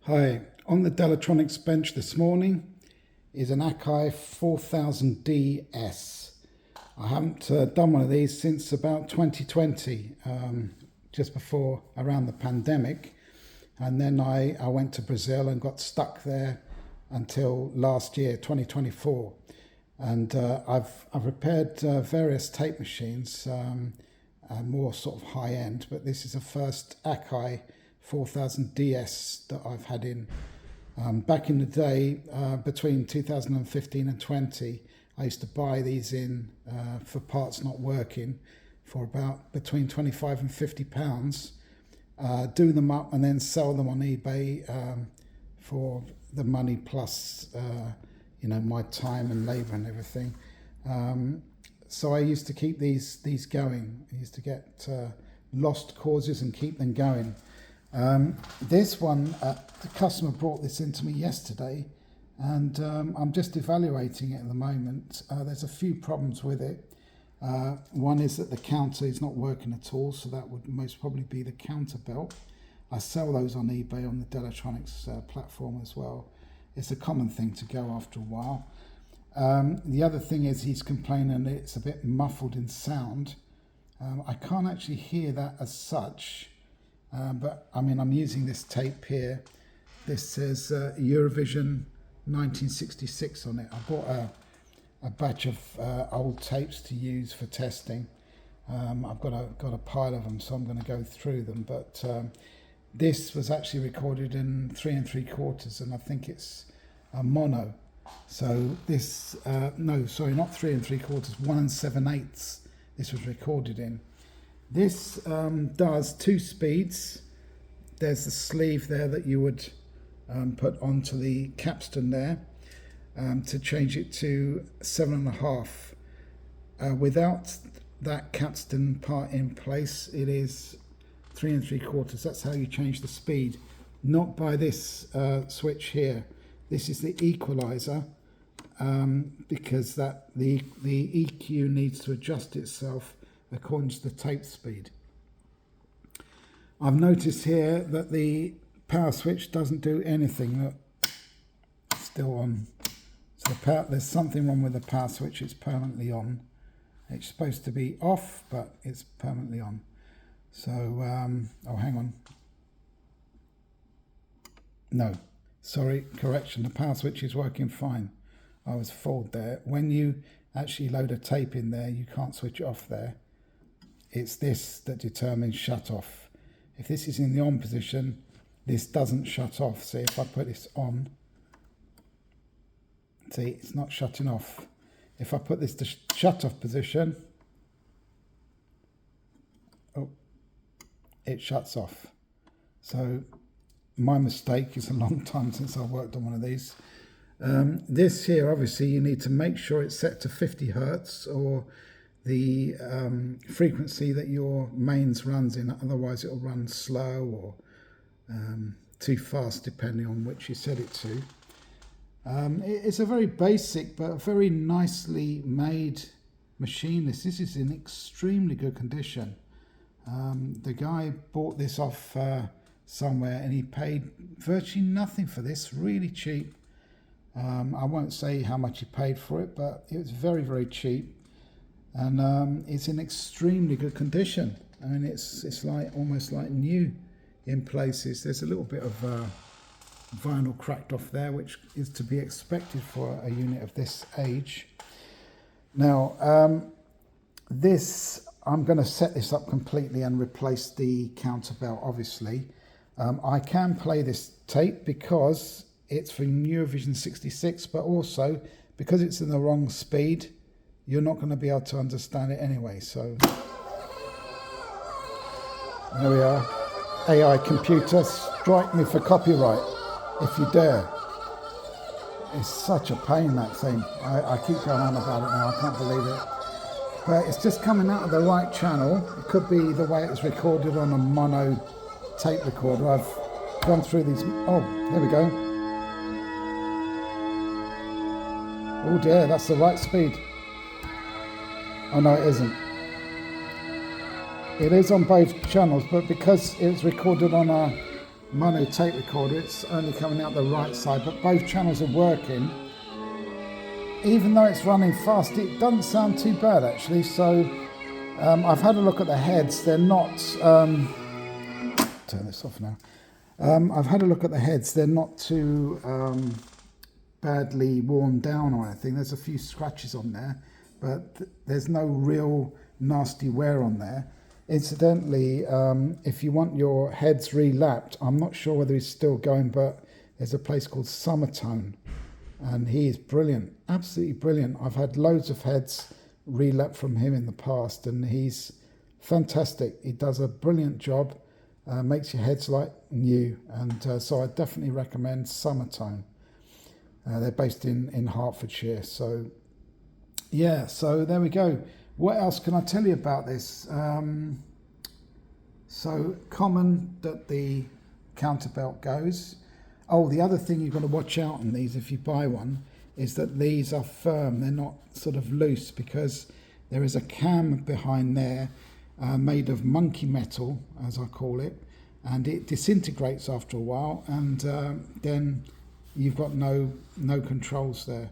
Hi, on the Delatronics bench this morning is an Akai 4000DS. I haven't done one of these since about 2020, just before around the pandemic, and then I went to Brazil and got stuck there until last year, 2024. And I've repaired various tape machines, more sort of high end, but this is the first Akai 4000DS that I've had in. Back in the day, between 2015 and 20, I used to buy these in for parts not working for about between 25 and 50 pounds, do them up and then sell them on eBay for the money plus my time and labour and everything. So I used to keep these going. I used to get lost causes and keep them going. This one, the customer brought this into me yesterday, and I'm just evaluating it at the moment. There's a few problems with it. One is that the counter is not working at all, so that would most probably be the counter belt. I sell those on eBay on the Delatronics platform as well. It's a common thing to go after a while. The other thing is he's complaining that it's a bit muffled in sound. I can't actually hear that as such. But I mean, I'm using this tape here. This says Eurovision 1966 on it. I bought a batch of old tapes to use for testing. I've got a pile of them, so I'm going to go through them. But this was actually recorded in 3 3/4, and I think it's a mono. So this, no, sorry, not 3 3/4, 1 7/8. This was recorded in. This does 2 speeds. There's the sleeve there that you would put onto the capstan there to change it to 7.5. Without that capstan part in place, it is 3 3/4. That's how you change the speed. Not by this switch here. This is the equalizer, because the EQ needs to adjust itself according to the tape speed. I've noticed here that the power switch doesn't do anything. Look, it's still on. So there's something wrong with the power switch. It's permanently on. It's supposed to be off, but it's permanently on. So, oh, hang on. No, sorry, correction. The power switch is working fine. I was fooled there. When you actually load a tape in there, you can't switch it off there. It's this that determines shut off. If this is in the on position, this doesn't shut off. See, if I put this on, see, it's not shutting off. If I put this to shut off position, oh, it shuts off. So my mistake. Is a long time since I worked on one of these. This here, obviously, you need to make sure it's set to 50 hertz or the frequency that your mains runs in, otherwise it'll run slow or too fast depending on which you set it to. It's a very basic but very nicely made machine. This is in extremely good condition. The guy bought this off somewhere and he paid virtually nothing for this, really cheap. I won't say how much he paid for it, but it was very, very cheap. And it's in extremely good condition. I mean, it's like almost like new in places. There's a little bit of vinyl cracked off there, which is to be expected for a unit of this age. Now, I'm going to set this up completely and replace the counterbelt, obviously. I can play this tape because it's from Eurovision 66, but also because it's in the wrong speed, you're not going to be able to understand it anyway. So there we are. AI computer, strike me for copyright if you dare. It's such a pain, that thing. I keep going on about it now. I can't believe it. But it's just coming out of the right channel. It could be the way it was recorded on a mono tape recorder. I've gone through these. Oh, there we go. Oh dear, that's the right speed. Oh no, it isn't. It is on both channels, but because it's recorded on a mono tape recorder, it's only coming out the right side, but both channels are working. Even though it's running fast, it doesn't sound too bad actually. So I've had a look at the heads. They're not, turn this off now. I've had a look at the heads. They're not too badly worn down or anything. There's a few scratches on there, but there's no real nasty wear on there. Incidentally, if you want your heads relapped, I'm not sure whether he's still going, but there's a place called Somerton, and he is brilliant, absolutely brilliant. I've had loads of heads relapped from him in the past, and he's fantastic. He does a brilliant job, makes your heads like new, and so I definitely recommend Somerton. They're based in Hertfordshire. So yeah, so there we go. What else can I tell you about this? So common that the counterbelt goes. Oh, the other thing you've got to watch out on these if you buy one is that these are firm. They're not sort of loose, because there is a cam behind there made of monkey metal, as I call it, and it disintegrates after a while, and then you've got no controls there.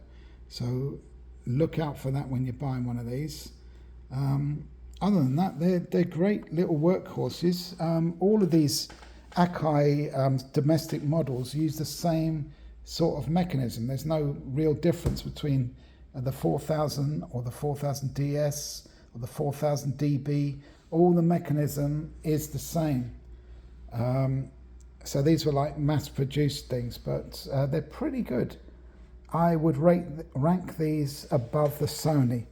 So look out for that when you're buying one of these. Other than that, they're great little workhorses. All of these Akai domestic models use the same sort of mechanism. There's no real difference between the 4000 or the 4000 DS or the 4000 DB. All the mechanism is the same. So these were like mass-produced things, but they're pretty good. I would rank these above the Sony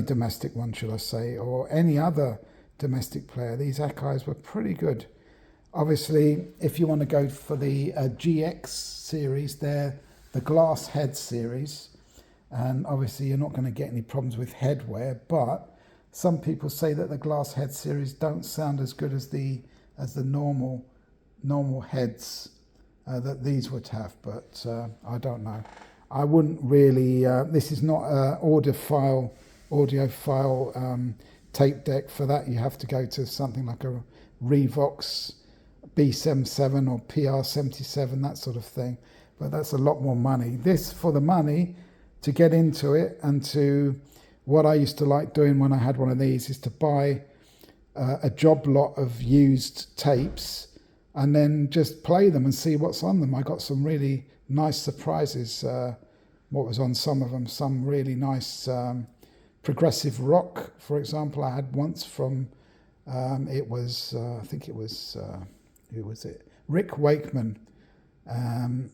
domestic one, should I say, or any other domestic player. These Akais were pretty good. Obviously, if you want to go for the GX series, they're the glass head series, and obviously you're not going to get any problems with headwear, but some people say that the glass head series don't sound as good as the normal heads that these would have, but I don't know. I wouldn't really, this is not an audiophile tape deck. For that you have to go to something like a Revox B77 or PR77, that sort of thing, but that's a lot more money. This, for the money, to get into it, and to what I used to like doing when I had one of these, is to buy a job lot of used tapes and then just play them and see what's on them. I got some really nice surprises. What was on some of them? Some really nice progressive rock, for example. I had once from it was I think it was who was it? Rick Wakeman, and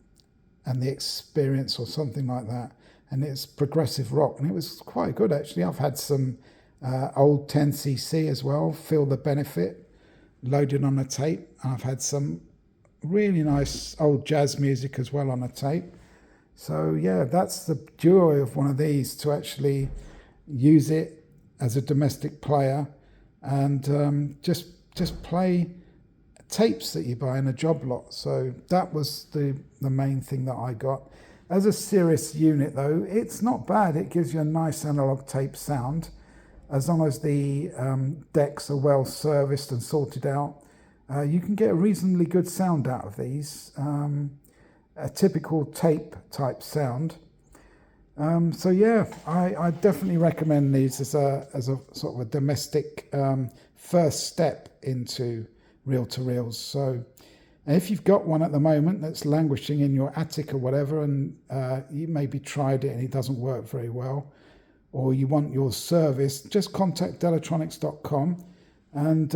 the Experience or something like that. And it's progressive rock, and it was quite good actually. I've had some old 10cc as well, Feel the Benefit, loaded on a tape. I've had some really nice old jazz music as well on a tape. So yeah, that's the joy of one of these, to actually use it as a domestic player, and just play tapes that you buy in a job lot. So that was the main thing that I got. As a serious unit though, it's not bad. It gives you a nice analog tape sound, as long as the decks are well serviced and sorted out. You can get a reasonably good sound out of these, a typical tape type sound. So yeah, I definitely recommend these as a sort of a domestic first step into reel-to-reels. So if you've got one at the moment that's languishing in your attic or whatever, and you maybe tried it and it doesn't work very well, or you want your service, just contact delatronics.com, and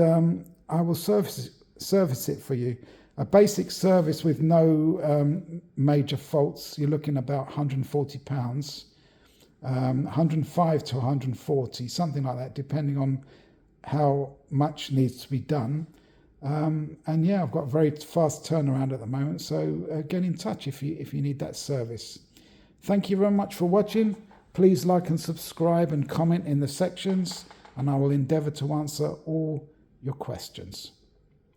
I will service it for you. A basic service with no major faults, you're looking about £140, 105 to 140, something like that, depending on how much needs to be done. And yeah, I've got very fast turnaround at the moment, so get in touch if you need that service. Thank you very much for watching. Please like and subscribe and comment in the sections, and I will endeavour to answer all your questions.